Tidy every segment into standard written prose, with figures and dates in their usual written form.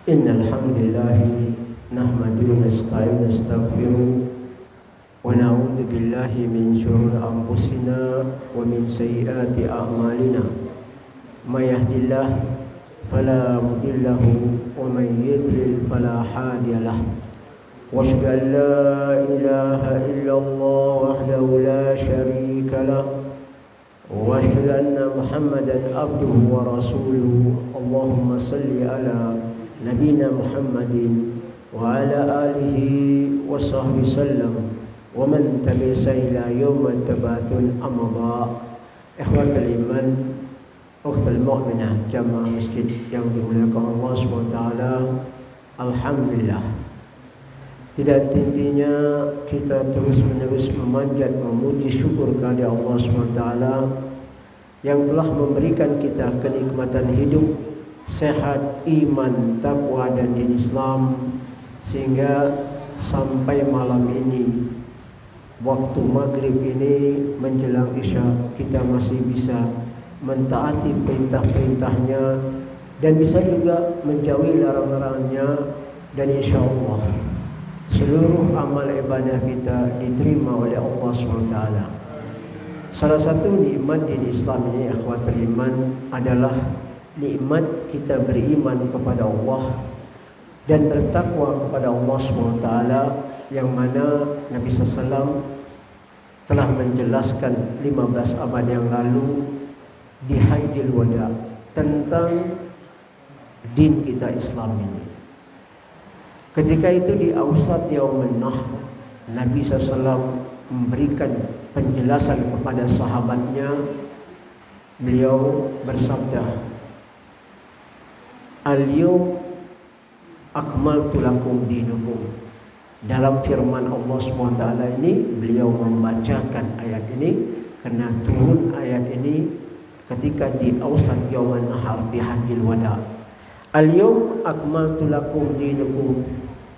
Innal hamdalillah nahmaduhu wa nasta'inu wa nastaghfiruh wa na'udzu billahi min shururi anfusina wa min sayyiati a'malina. May yahdihillahu fala mudilla lahu wa may yudlil fala hadiya lahu. Wa asyhadu an la ilaha illallah wahdahu la syarika lahu wa asyhadu anna Muhammadan abduhu wa rasuluhu. Allahumma salli ala Nabina Muhammadin wa ala alihi wa sahbihi sallam wa man tabi'asa ila yawma tabathun amma ba'. Ikhwatul iman, ukhtul mu'minah, jamaah masjid yang dimuliakan Allah SWT. Alhamdulillah, tidak hentinya kita terus menerus memanjat memuji syukur kepada Allah SWT yang telah memberikan kita kenikmatan hidup, sehat, iman, takwa dan din Islam, sehingga sampai malam ini, waktu maghrib ini menjelang isya, kita masih bisa mentaati perintah-perintahnya dan bisa juga menjauhi larang-larangnya, dan insya Allah seluruh amal ibadah kita diterima oleh Allah SWT. Salah satu nikmat di Islam ini, ikhwatul iman, adalah nikmat kita beriman kepada Allah dan bertakwa kepada Allah SWT, yang mana Nabi SAW telah menjelaskan 15 abad yang lalu di Hajjil Wada tentang din kita Islam ini. Ketika itu di Awsat Yaumun Nahr, Nabi SAW memberikan penjelasan kepada sahabatnya. Beliau bersabda, Al-yawm akmaltu lakum dinukum. Dalam firman Allah SWT ini, beliau membacakan ayat ini karena turun ayat ini ketika di Awsat Yaumun Nahr di Hajjil Wada. Al-yawm akmaltu lakum dinukum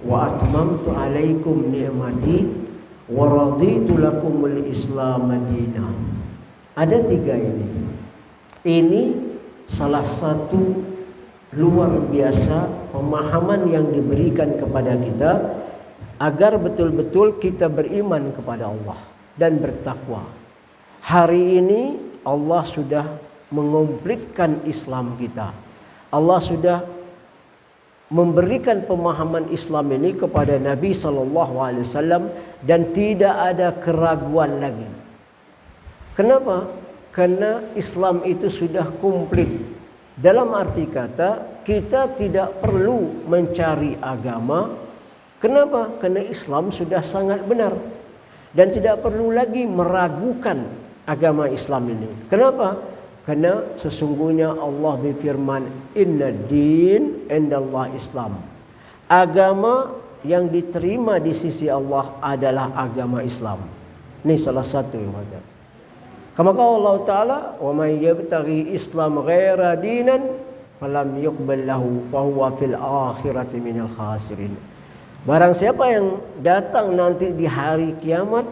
wa atmamtu alaikum ni'mati wa raditu lakumul Islam madinah. Ada tiga ini. Ini salah satu luar biasa pemahaman yang diberikan kepada kita agar betul-betul kita beriman kepada Allah dan bertakwa. Hari ini Allah sudah mengompletkan Islam kita. Allah sudah memberikan pemahaman Islam ini kepada Nabi SAW dan tidak ada keraguan lagi. Kenapa? Karena Islam itu sudah komplit. Dalam arti kata, kita tidak perlu mencari agama. Kenapa? Karena Islam sudah sangat benar dan tidak perlu lagi meragukan agama Islam ini. Kenapa? Karena sesungguhnya Allah berfirman, Inna din indallah Islam. Agama yang diterima di sisi Allah adalah agama Islam. Ini salah satu yang ada. Kama qala Allah Ta'ala, wa may yabtaghi Islam ghaira dinan falam yuqbal lahu fa huwa fil akhirati minal khasirin. Barang siapa yang datang nanti di hari kiamat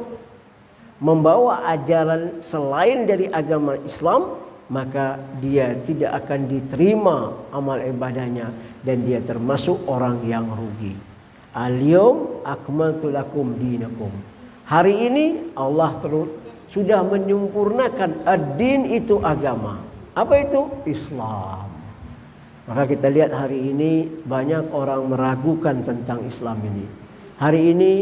membawa ajaran selain dari agama Islam, maka dia tidak akan diterima amal ibadahnya dan dia termasuk orang yang rugi. Al-yawm akmaltu lakum dinakum. Hari ini Allah sudah menyempurnakan ad-din, itu agama. Apa itu? Islam. Maka kita lihat hari ini banyak orang meragukan tentang Islam ini. Hari ini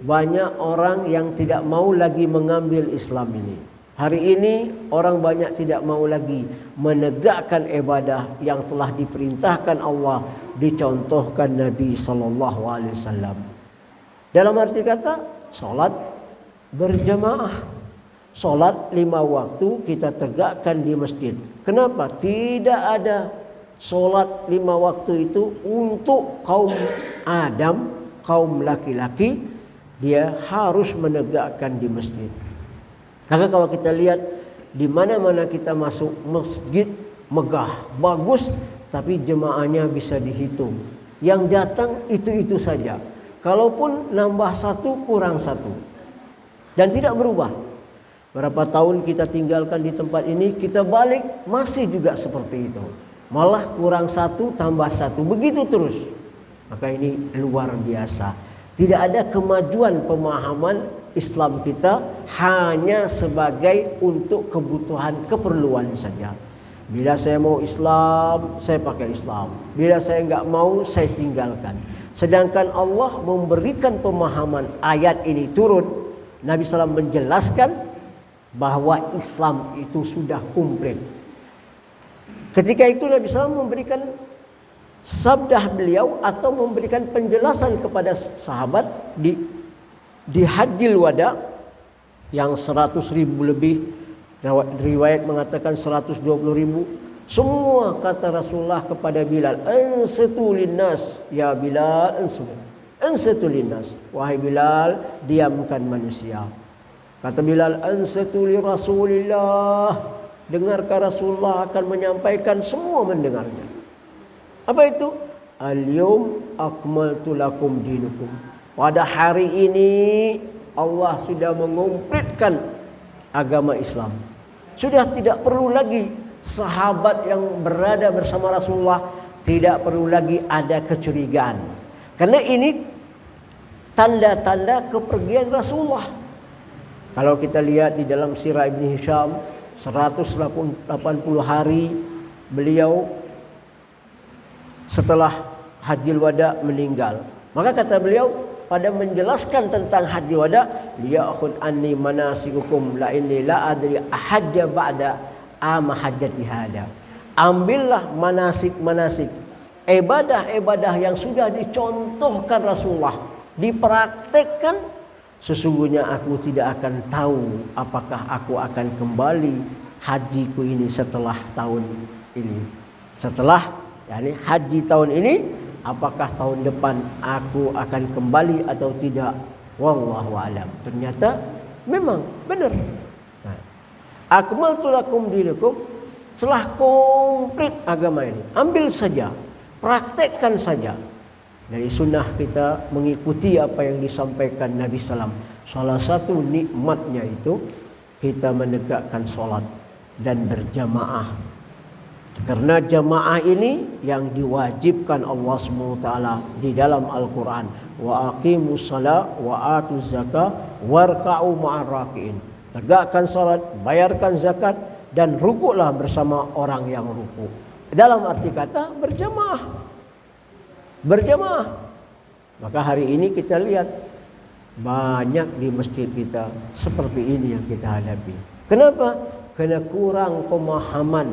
banyak orang yang tidak mau lagi mengambil Islam ini. Hari ini orang banyak tidak mau lagi menegakkan ibadah yang telah diperintahkan Allah, dicontohkan Nabi SAW. Dalam arti kata, solat berjamaah. Solat 5 waktu kita tegakkan di masjid. Kenapa? Tidak ada solat 5 waktu itu untuk kaum Adam, kaum laki-laki. Dia harus menegakkan di masjid. Karena kalau kita lihat di mana-mana kita masuk masjid megah, bagus, tapi jemaahnya bisa dihitung. Yang datang itu-itu saja. Kalaupun nambah 1 kurang 1. Dan tidak berubah. Berapa tahun kita tinggalkan di tempat ini, kita balik masih juga seperti itu. Malah kurang 1 tambah 1, begitu terus. Maka ini luar biasa. Tidak ada kemajuan pemahaman Islam kita hanya sebagai untuk kebutuhan keperluan saja. Bila saya mau Islam, saya pakai Islam. Bila saya enggak mau, saya tinggalkan. Sedangkan Allah memberikan pemahaman ayat ini turun. Nabi SAW menjelaskan bahwa Islam itu sudah komplit. Ketika itu Nabi SAW memberikan sabda beliau atau memberikan penjelasan kepada sahabat di Hajjil Wada yang 100.000 lebih, riwayat mengatakan 120.000. Semua kata Rasulullah kepada Bilal, ansitu linnas, ya Bilal, ansitu linnas, wahai Bilal, diamkan manusia. Kata Bilal, ansitu li Rasulillah, dengarkan Rasulullah akan menyampaikan, semua mendengarnya. Apa itu? Al-yawm akmaltu lakum dinukum. Pada hari ini Allah sudah mengompletkan agama Islam. Sudah tidak perlu lagi sahabat yang berada bersama Rasulullah, tidak perlu lagi ada kecurigaan. Karena ini tanda-tanda kepergian Rasulullah. Kalau kita lihat di dalam sirah Ibn Hisham, 180 hari beliau setelah Hajjil Wada meninggal. Maka kata beliau pada menjelaskan tentang Hajjil Wada, liya'khud anni manasikukum la inni la adri ahajja ba'da ama hajjati hada. Ambillah manasik-manasik, ibadah-ibadah yang sudah dicontohkan Rasulullah, dipraktekkan. Sesungguhnya aku tidak akan tahu apakah aku akan kembali hajiku ini setelah tahun ini. Setelah haji tahun ini, apakah tahun depan aku akan kembali atau tidak? Wallahu a'lam. Ternyata memang benar. Akmaltu lakum dinakum, setelah komplit agama ini, ambil saja, praktekkan saja. Dari sunnah kita mengikuti apa yang disampaikan Nabi SAW. Salah satu nikmatnya itu kita menegakkan sholat dan berjamaah. Karena jamaah ini yang diwajibkan Allah SWT di dalam Al-Quran. Wa aqimus salat wa atuz zakah warka'u ma'ar raki'in. Tegakkan salat, bayarkan zakat, dan rukuklah bersama orang yang rukuk. Dalam arti kata berjamaah. Berjamaah. Maka hari ini kita lihat banyak di masjid kita seperti ini yang kita hadapi. Kenapa? Karena kurang pemahaman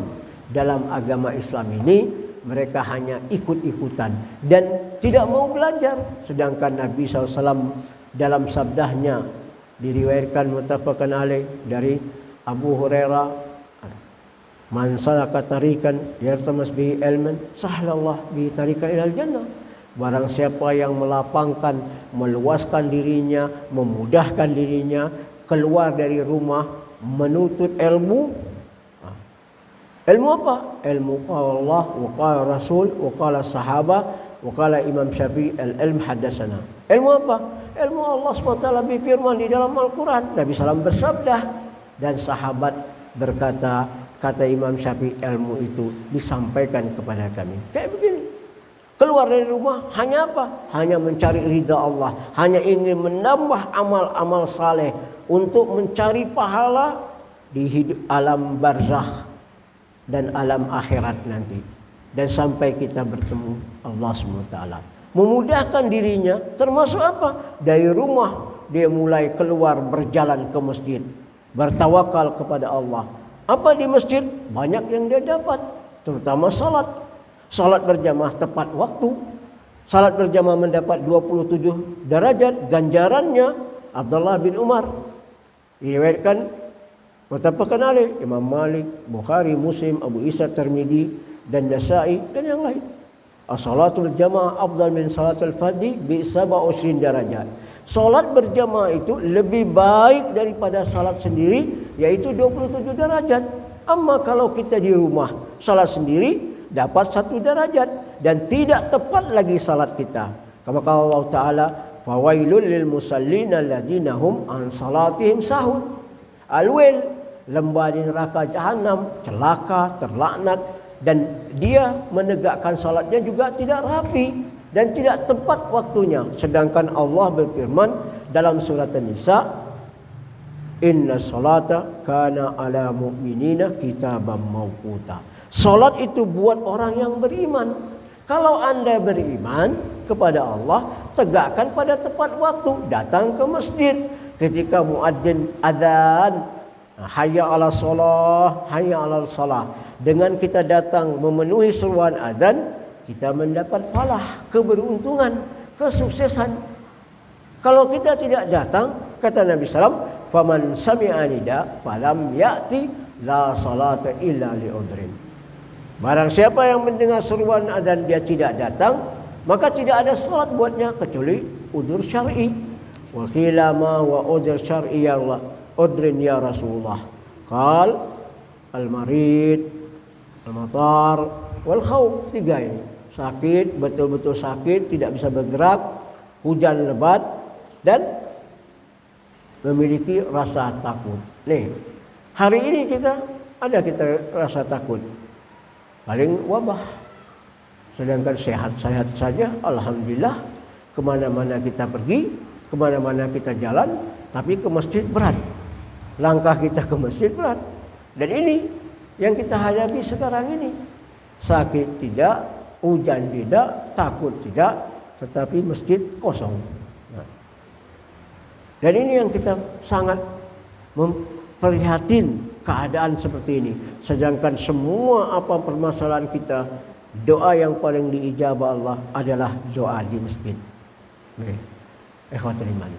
dalam agama Islam ini. Mereka hanya ikut-ikutan dan tidak mau belajar. Sedangkan Nabi SAW dalam sabdahnya diriwayatkan muttafaqun alaih dari Abu Hurairah, man salaka tariqan yartamas bihi ilman sahhalallah bihi tariqan ilal jannah. Barang siapa yang melapangkan, meluaskan dirinya, memudahkan dirinya keluar dari rumah menuntut ilmu. Ilmu apa? Ilmu qala Allah wa qala Rasul wa qala sahabah wa qala Imam Syafi'i, al-ilm hadatsana. Ilmu apa? Ilmu Allah SWT berfirman di dalam Al-Quran. Nabi SAW bersabda dan sahabat berkata, kata Imam Syafi'i, ilmu itu disampaikan kepada kami. Kayak begini. Keluar dari rumah hanya apa? Hanya mencari ridha Allah, hanya ingin menambah amal-amal saleh untuk mencari pahala di hidup alam barzakh dan alam akhirat nanti. Dan sampai kita bertemu Allah SWT. Memudahkan dirinya termasuk apa? Dari rumah dia mulai keluar berjalan ke masjid, bertawakal kepada Allah. Apa di masjid? Banyak yang dia dapat, terutama salat. Salat berjamaah tepat waktu. Salat berjamaah mendapat 27 derajat ganjarannya. Abdullah bin Umar diriwayatkan muttafaqun alaih, Imam Malik, Bukhari, Muslim, Abu Isa Tirmidzi dan Nasa'i dan yang lain. As-salatul jamaah afdal min salatul fardhi bi 27 darajat. Salat berjamaah itu lebih baik daripada salat sendiri, yaitu 27 derajat. Amma kalau kita di rumah salat sendiri dapat 1 derajat dan tidak tepat lagi salat kita. Kama qala Allah Ta'ala, fawailul lil musallina alladziina hum an salatihim sahun. Al-wail, lembah di neraka jahanam, celaka, terlaknat, dan dia menegakkan salatnya juga tidak rapi. dan tidak tepat waktunya. Sedangkan Allah berfirman dalam surat An-Nisa, inna salata kana ala mu'minina kitaban mawquta. Salat itu buat orang yang beriman. Kalau Anda beriman kepada Allah, tegakkan pada tepat waktu, datang ke masjid ketika muadzin adzan, hayya 'alas shalah, hayya 'alal shalah. Dengan kita datang memenuhi seruan adzan, kita mendapat pahala, keberuntungan, kesuksesan. Kalau kita tidak datang, kata Nabi SAW, faman sami'a nida falam ya'ti la salata illa li'udrin. Barang siapa yang mendengar seruan adzan dia tidak datang, maka tidak ada salat buatnya kecuali udzur syar'i. Wa qila ma wa udzur syar'i ya Allah, udrin ya Rasulullah. Qal al-marid, al-matar, wal khawf. 3 ini. Sakit, betul-betul sakit, tidak bisa bergerak, hujan lebat, dan memiliki rasa takut. Nih, hari ini kita rasa takut. Paling wabah. Sedangkan sehat-sehat saja, alhamdulillah. Kemana-mana kita pergi, kemana-mana kita jalan, tapi ke masjid berat. Langkah kita ke masjid berat. Dan ini yang kita hadapi sekarang ini. Sakit tidak, hujan tidak, takut tidak, tetapi masjid kosong. Dan ini yang kita sangat memprihatin keadaan seperti ini. Sedangkan semua apa permasalahan kita, doa yang paling diijabah Allah adalah doa di masjid. Ikhwatul iman.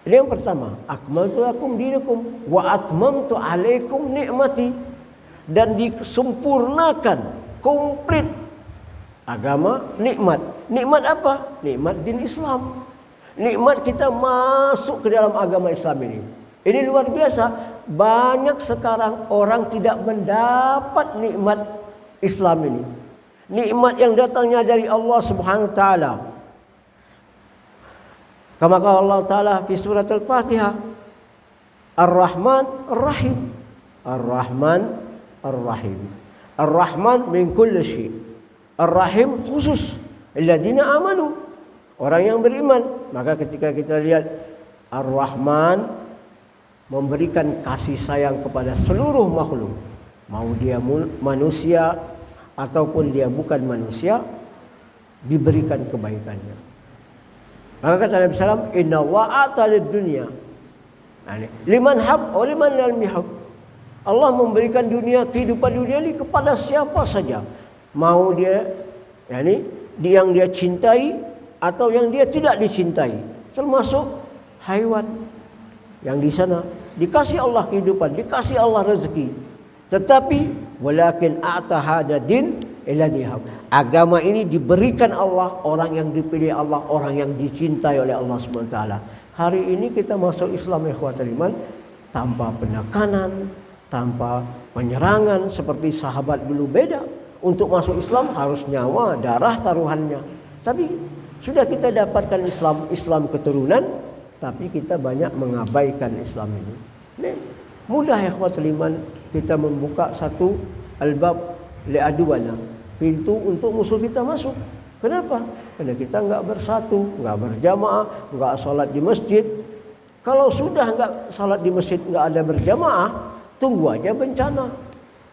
Ini yang pertama, akmaltu lakum dinakum wa atmamtu alaikum nikmati. Dan disempurnakan komplit agama, nikmat. Nikmat apa? Nikmat din Islam. Nikmat kita masuk ke dalam agama Islam ini. Ini luar biasa. Banyak sekarang orang tidak mendapat nikmat Islam ini. Nikmat yang datangnya dari Allah Subhanahu wa taala. Kama qala Allah taala fi surat Al-Fatihah, Ar-Rahman Ar-Rahim. Ar-Rahman Ar-Rahim. Ar-Rahman min kulli syai'. Ar-Rahim khusus alladziina amanu. Orang yang beriman. Maka ketika kita lihat Ar-Rahman memberikan kasih sayang kepada seluruh makhluk, mau dia manusia ataupun dia bukan manusia, diberikan kebaikannya. Maka kata Nabi SAW, Inna Allah a'talid dunya liman hab wa liman lam yahab. Allah memberikan dunia, kehidupan dunia ini kepada siapa saja, mau dia yang dia cintai atau yang dia tidak dicintai, termasuk haiwan yang di sana dikasih Allah kehidupan, dikasih Allah rezeki. Tetapi walakin a'ta hada din ila dihab. Agama ini diberikan Allah, orang yang dipilih Allah, orang yang dicintai oleh Allah SWT. Hari ini kita masuk Islam ikhwatul iman tanpa penekanan, tanpa penyerangan seperti sahabat dulu. Beda. Untuk masuk Islam harus nyawa, darah taruhannya. Tapi sudah kita dapatkan Islam keturunan, tapi kita banyak mengabaikan Islam ini. Nih, mudah ya ikhwatul iman kita membuka satu albab li'aduwana, pintu untuk musuh kita masuk. Kenapa? Karena kita enggak bersatu, enggak berjamaah, enggak salat di masjid. Kalau sudah enggak salat di masjid, enggak ada berjamaah, tunggu aja bencana.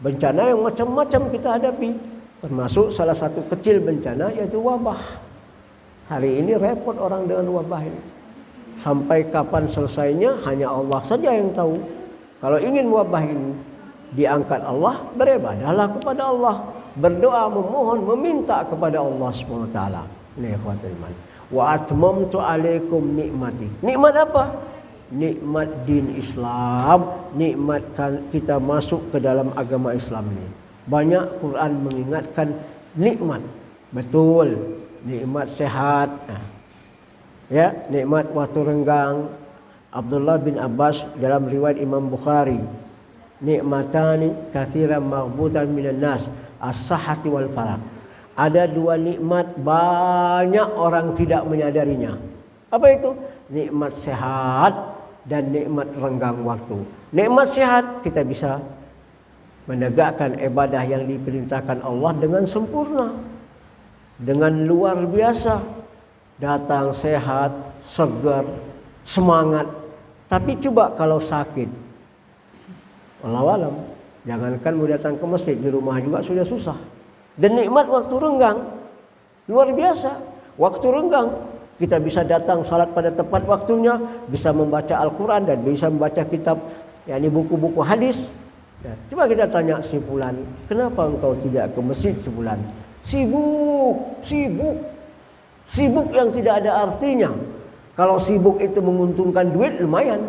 Bencana yang macam-macam kita hadapi, termasuk salah satu kecil bencana yaitu wabah. Hari ini repot orang dengan wabah ini. Sampai kapan selesainya hanya Allah saja yang tahu. Kalau ingin wabah ini diangkat Allah, beribadahlah kepada Allah, berdoa, memohon, meminta kepada Allah SWT. Ini ikhwatul iman. Wa atmamtu alaikum nikmati. Nikmat apa? Nikmat din Islam, nikmat kita masuk ke dalam agama Islam ini. Banyak Quran mengingatkan nikmat. Betul, nikmat sehat. Ya, nikmat waktu renggang. Abdullah bin Abbas dalam riwayat Imam Bukhari, nikmatani katsiran maghbutan minan nas, as-sahhati wal farag. Ada 2 nikmat banyak orang tidak menyadarinya. Apa itu? Nikmat sehat dan nikmat renggang waktu. Nikmat sehat, kita bisa menegakkan ibadah yang diperintahkan Allah dengan sempurna. dengan luar biasa. Datang sehat, segar, semangat. Tapi coba kalau sakit, wallahu alam, jangankan mau datang ke masjid, di rumah juga sudah susah. Dan nikmat waktu renggang luar biasa. Waktu renggang kita bisa datang salat pada tepat waktunya, bisa membaca Al-Quran dan bisa membaca kitab, yakni buku-buku hadis. Nah, coba kita tanya si fulan, kenapa engkau tidak ke masjid sebulan? Sibuk yang tidak ada artinya. Kalau sibuk itu menguntungkan duit, lumayan.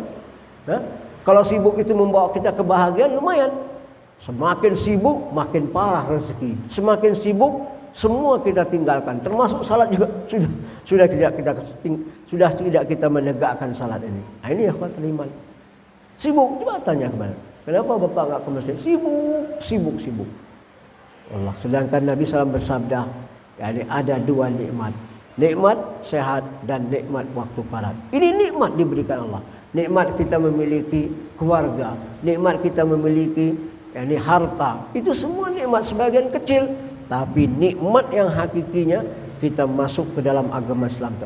Kalau sibuk itu membawa kita kebahagiaan, lumayan. Semakin sibuk, makin parah rezeki. Semakin sibuk, semua kita tinggalkan. Termasuk salat juga sudah tidak kita menegakkan salat ini. Nah, ini ya ikhwatul iman. Sibuk, coba tanya kemana? Kenapa bapak enggak ke masjid? Sibuk. Allah. Sedangkan Nabi SAW bersabda, yakni ada dua nikmat. Nikmat sehat dan nikmat waktu parat. Ini nikmat diberikan Allah. Nikmat kita memiliki keluarga, nikmat kita memiliki yakni harta. Itu semua nikmat sebagian kecil, tapi nikmat yang hakikinya kita masuk ke dalam agama Islam.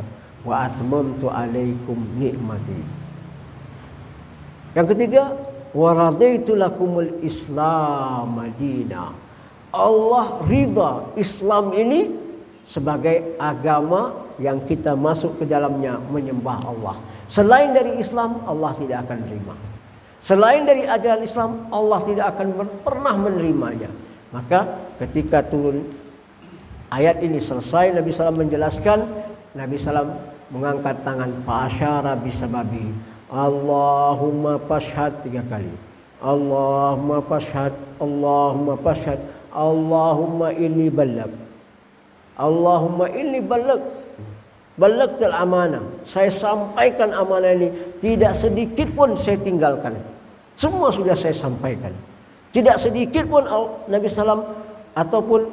Wa atmamtu alaikum nikmati. Yang ketiga, wa radaitu lakumul Islam madina. Allah ridha Islam ini sebagai agama yang kita masuk ke dalamnya menyembah Allah. Selain dari Islam, Allah tidak akan menerima. Selain dari ajaran Islam, Allah tidak akan pernah menerimanya. Maka ketika turun ayat ini selesai, Nabi SAW menjelaskan, Nabi SAW mengangkat tangan, fa'asyara bisababi, Allahumma fashhad 3 kali. Allahumma fashhad, Allahumma fashhad, Allahumma inni balagh. Allahumma inni balagtul amanah. Saya sampaikan amanah ini, tidak sedikit pun saya tinggalkan. Semua sudah saya sampaikan. Tidak sedikit pun Nabi SAW ataupun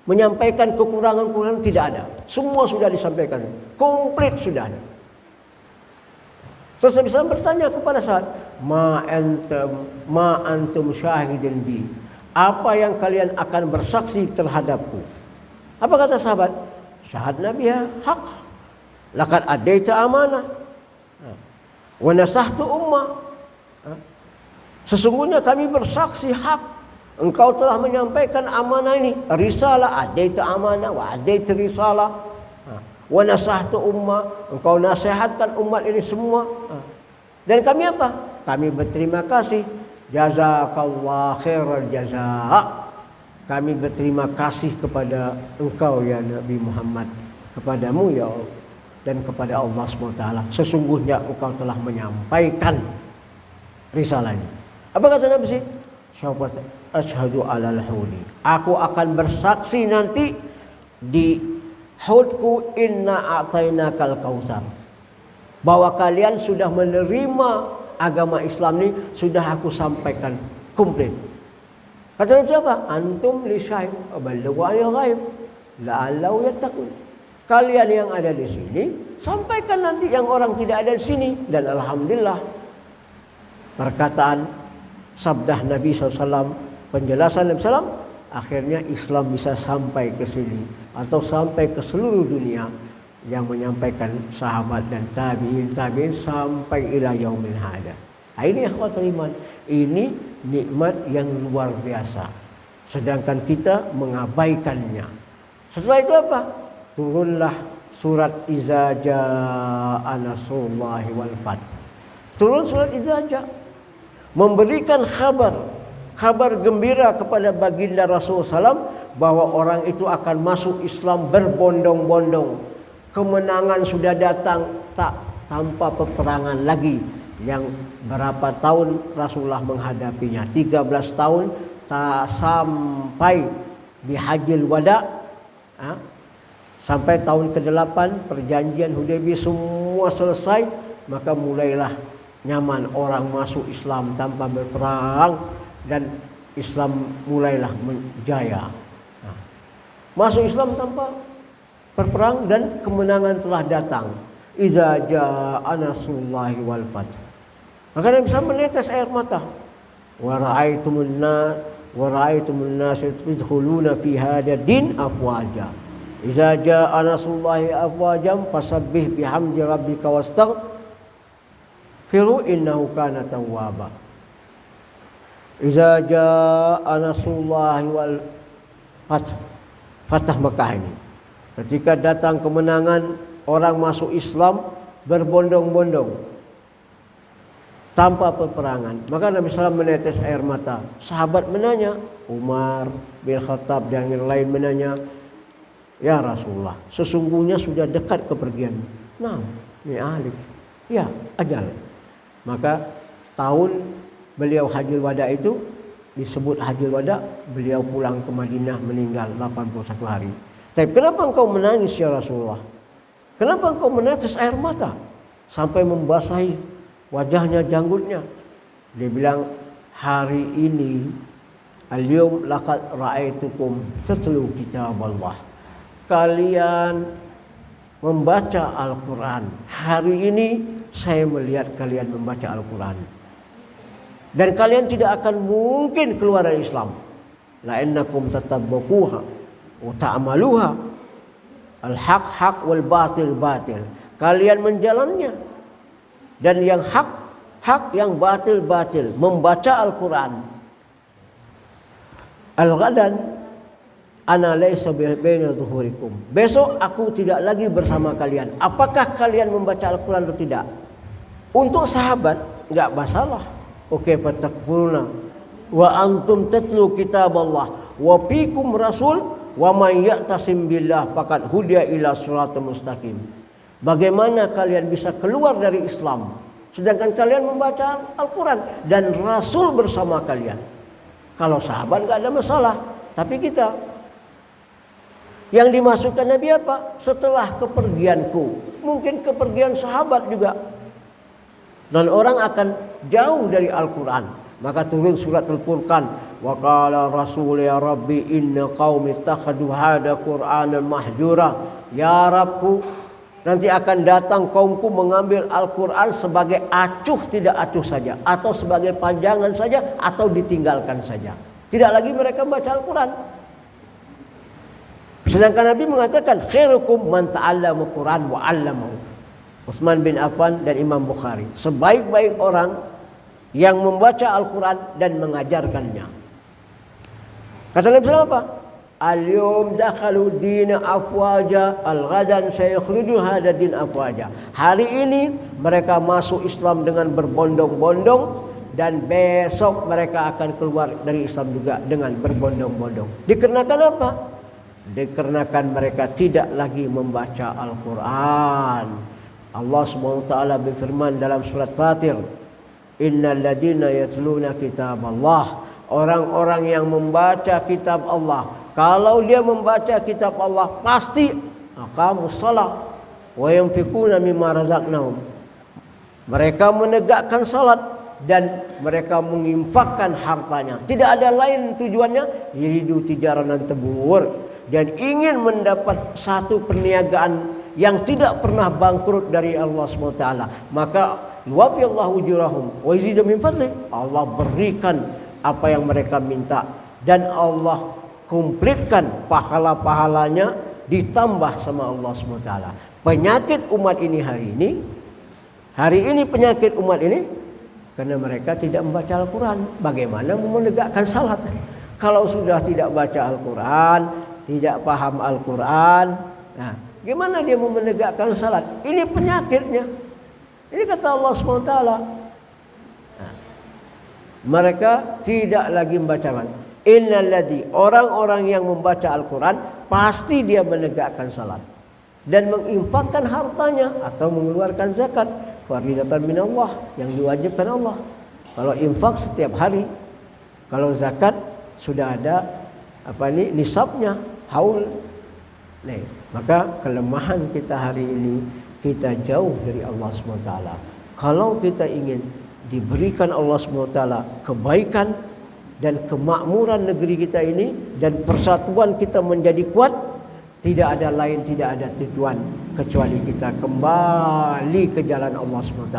menyampaikan kekurangan-kekurangan, tidak ada. Semua sudah disampaikan, komplit sudah ada. Terus Nabi SAW bertanya kepada sahabat, ma antum syahidin bi. Apa yang kalian akan bersaksi terhadapku? Apa kata sahabat? Syahad Nabi ya hak. Laqad adaita amanah. Wa nasahtu ummah. Sesungguhnya kami bersaksi hak. Engkau telah menyampaikan amanah ini. Risalah, adaita amanah, wa adaita risalah. Wa nasahtu ummah. Engkau nasihatkan umat ini semua. Dan kami apa? Kami berterima kasih. Jazakallah khairal jazaa. Kami berterima kasih kepada engkau ya Nabi Muhammad, kepadamu ya Allah, dan kepada Allah SWT. Sesungguhnya engkau telah menyampaikan risalah ini. Apa kata Nabi sih? Asyhadu alal hudi. Aku akan bersaksi nanti di haudku, inna a'tainakal kautsar. Bahwa kalian sudah menerima agama Islam ini, sudah aku sampaikan komplit. Kata Nabi siapa? Antum li syai' aballighu anil ghaib la'allahu yattaqun. Kalian yang ada di sini sampaikan nanti yang orang tidak ada di sini. Dan alhamdulillah perkataan sabda Nabi SAW, penjelasan Nabi SAW, akhirnya Islam bisa sampai ke sini atau sampai ke seluruh dunia, yang menyampaikan sahabat dan tabi'in sampai ila yaumil hada. Ini ikhwatul iman, ini nikmat yang luar biasa. Sedangkan kita mengabaikannya. Setelah itu apa? Turunlah surat Iza Jaa Nasrullahi wal Fath. Turun surat Iza Jaa, memberikan kabar gembira kepada baginda Rasulullah SAW bahwa orang itu akan masuk Islam berbondong-bondong. Kemenangan sudah datang, tak tanpa peperangan lagi. Yang berapa tahun Rasulullah menghadapinya? 13 tahun tak sampai di Hajjil Wada. Sampai tahun ke-8 perjanjian Hudaybiyah semua selesai, maka mulailah nyaman orang masuk Islam tanpa berperang dan Islam mulailah menjaya. Masuk Islam tanpa berperang dan kemenangan telah datang. Iza jaa nasrullahi wal fath. Maka Nabi bisa menetes air mata. Wa ra'aitumun wa ra'aitumul nasa yadkhuluna fi hadzal din afwaja. Idza jaa nasrullahi afwajam fasabbih bihamdi rabbika wastaghfiru innahu kana tawwaba. Idza jaa nasrullahi wal Fatah Mekah ini. Ketika datang kemenangan, orang masuk Islam berbondong-bondong tanpa peperangan. Maka Nabi SAW menetes air mata. Sahabat menanya, Umar bin Khattab dan yang lain menanya, ya Rasulullah, sesungguhnya sudah dekat kepergian. Nah, ini ahli. Ya, ajal. Maka tahun beliau Hajjul Wada itu disebut Hajjul Wada, beliau pulang ke Madinah meninggal 81 hari. Tapi kenapa engkau menangis ya Rasulullah? Kenapa engkau menetes air mata sampai membasahi wajahnya, janggutnya? Dia bilang, hari ini al-yawm laqad ra'aitukum tatlu kitaballah. Kalian membaca Al-Quran. Hari ini saya melihat kalian membaca Al-Quran. Dan kalian tidak akan mungkin keluar dari Islam. La innakum tatabbaquha wa ta'maluha al-haq haq wal batil batil. Kalian menjalannya. Dan yang hak hak, yang batil batil. Membaca Al-Quran. Al-ghadan ana laysa baina dhuhurikum. Besok aku tidak lagi bersama kalian. Apakah kalian membaca Al-Quran atau tidak? Untuk sahabat enggak masalah. Oke, fatakfuruna wa antum tatlu kitaballah wa fikum rasul wa man ya'tasim billah faqad hudiya ila siratal mustaqim. Bagaimana kalian bisa keluar dari Islam sedangkan kalian membaca Al-Quran dan Rasul bersama kalian? Kalau sahabat enggak ada masalah, tapi kita yang dimasukkan Nabi apa? Setelah kepergianku, mungkin kepergian sahabat juga. Dan orang akan jauh dari Al-Quran. Maka turun surat Al-Furqan. Wa qala rasul ya rabbi inna qaumi ittakhadhu hadha qur'anan mahjura. Ya Rabbku, nanti akan datang kaumku mengambil Al-Quran sebagai acuh, tidak acuh saja, atau sebagai panjangan saja, atau ditinggalkan saja. Tidak lagi mereka baca Al-Quran. Sedangkan Nabi mengatakan khairukum man ta'allama Quran wa 'allamahu. Utsman bin Affan dan Imam Bukhari, sebaik-baik orang yang membaca Al-Quran dan mengajarkannya. Kata Nabi SAW apa? Al-yawm dakhalu dina afwaja, al-ghadan sayakhruju hadha din afwaja. Hari ini mereka masuk Islam dengan berbondong-bondong dan besok mereka akan keluar dari Islam juga dengan berbondong-bondong. Dikarenakan apa? Dikarenakan mereka tidak lagi membaca Al-Quran. Allah SWT berfirman dalam surat Fatir, innal ladina yatluna kitaballah. Orang-orang yang membaca kitab Allah, kalau dia membaca kitab Allah pasti aqamus shalah wa yunfiquna mimma razaqnahum. Mereka menegakkan salat dan mereka menginfakkan hartanya. Tidak ada lain tujuannya, yuridu tijaran tabur, dan ingin mendapat satu perniagaan yang tidak pernah bangkrut dari Allah SWT. Maka yuwafiyallahu ujurahum wa yazidu min fadli. Allah berikan apa yang mereka minta dan Allah kumplitkan pahala-pahalanya ditambah sama Allah SWT. Penyakit umat ini hari ini penyakit umat ini karena mereka tidak membaca Al-Quran. Bagaimana menegakkan salat? Kalau sudah tidak baca Al-Quran, tidak paham Al-Quran, nah gimana dia mau menegakkan salat? Ini penyakitnya. Ini kata Allah SWT. Nah, mereka tidak lagi membaca Al-Quran. Innalladzi, orang-orang yang membaca Al-Quran pasti dia menegakkan salat dan menginfakkan hartanya atau mengeluarkan zakat faridatan minallah, yang diwajibkan Allah. Kalau infak setiap hari, kalau zakat sudah ada nisabnya, haul. Nih, maka kelemahan kita hari ini, kita jauh dari Allah SWT. Kalau kita ingin diberikan Allah SWT kebaikan dan kemakmuran negeri kita ini dan persatuan kita menjadi kuat, tidak ada lain, tidak ada tujuan kecuali kita kembali ke jalan Allah SWT,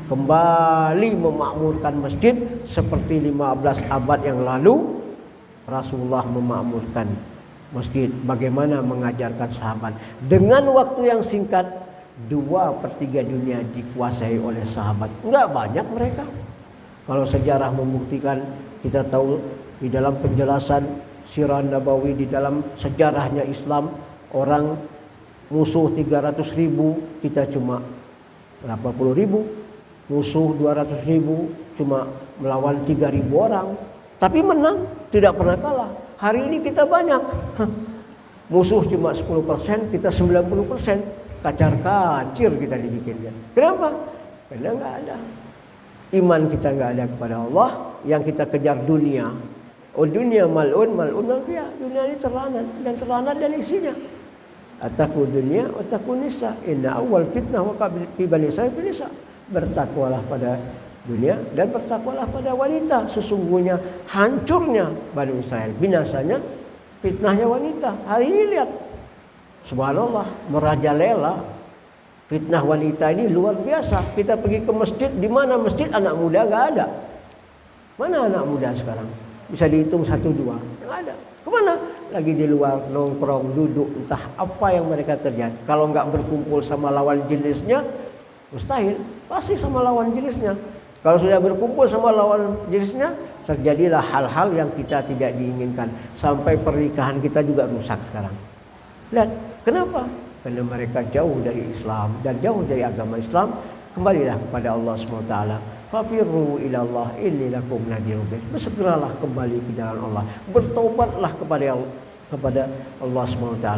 kembali memakmurkan masjid seperti 15 abad yang lalu, Rasulullah memakmurkan masjid, bagaimana mengajarkan sahabat. Dengan waktu yang singkat, 2/3 dunia dikuasai oleh sahabat. Enggak banyak mereka. Kalau sejarah membuktikan, kita tahu di dalam penjelasan Sirah Nabawi, di dalam sejarahnya Islam, orang musuh 300.000, kita cuma berapa puluh ribu. Musuh 200.000, cuma melawan 3.000 orang. Tapi menang, tidak pernah kalah. Hari ini kita banyak. Musuh cuma 10%, kita 90%. Kacar-kacir kita dibikinkan. Kenapa? Karena nggak ada. Iman kita nggak ada kepada Allah, yang kita kejar dunia. Oh, dunia mal'un mafiyah. Dunia ini terlanat dan isinya. Ataku dunia, ataku nisa. Inna awal fitnah wa fi bani Israil nisa. Bertakwalah pada dunia dan bertakwalah pada wanita. Sesungguhnya hancurnya Bani Israel, binasanya, fitnahnya wanita. Hari ini lihat, subhanallah, merajalela. Fitnah wanita ini luar biasa. Kita pergi ke masjid, di mana masjid anak muda nggak ada. Mana anak muda sekarang? Bisa dihitung 1-2, nggak ada. Kemana? Lagi di luar, nongkrong, duduk, entah apa yang mereka kerjakan. Kalau nggak berkumpul sama lawan jenisnya, mustahil, pasti sama lawan jenisnya. Kalau sudah berkumpul sama lawan jenisnya, terjadilah hal-hal yang kita tidak diinginkan. Sampai pernikahan kita juga rusak sekarang. Lihat, kenapa? Karena mereka jauh dari Islam dan jauh dari agama Islam. Kembalilah kepada Allah SWT. Fafirru ilallah inni lakum nadhirun. Bersegeralah kembali ke jalan Allah. Bertobatlah kepada Allah SWT.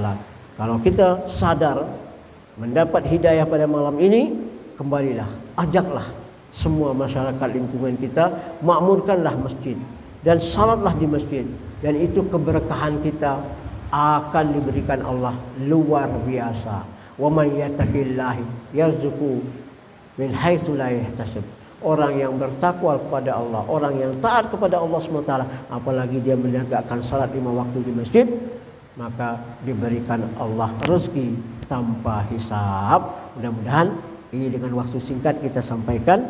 Kalau kita sadar mendapat hidayah pada malam ini, kembalilah, ajaklah semua masyarakat lingkungan kita, makmurkanlah masjid dan salatlah di masjid, dan itu keberkahan kita akan diberikan Allah luar biasa. Wa may yattaqillahi yarzuqhu min haitsu la yahtasib. Orang yang bertakwa kepada Allah, orang yang taat kepada Allah SWT, apalagi dia menegakkan salat 5 waktu di masjid, maka diberikan Allah rezeki tanpa hisab. Mudah-mudahan ini dengan waktu singkat kita sampaikan.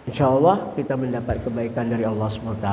InsyaAllah kita mendapat kebaikan dari Allah SWT.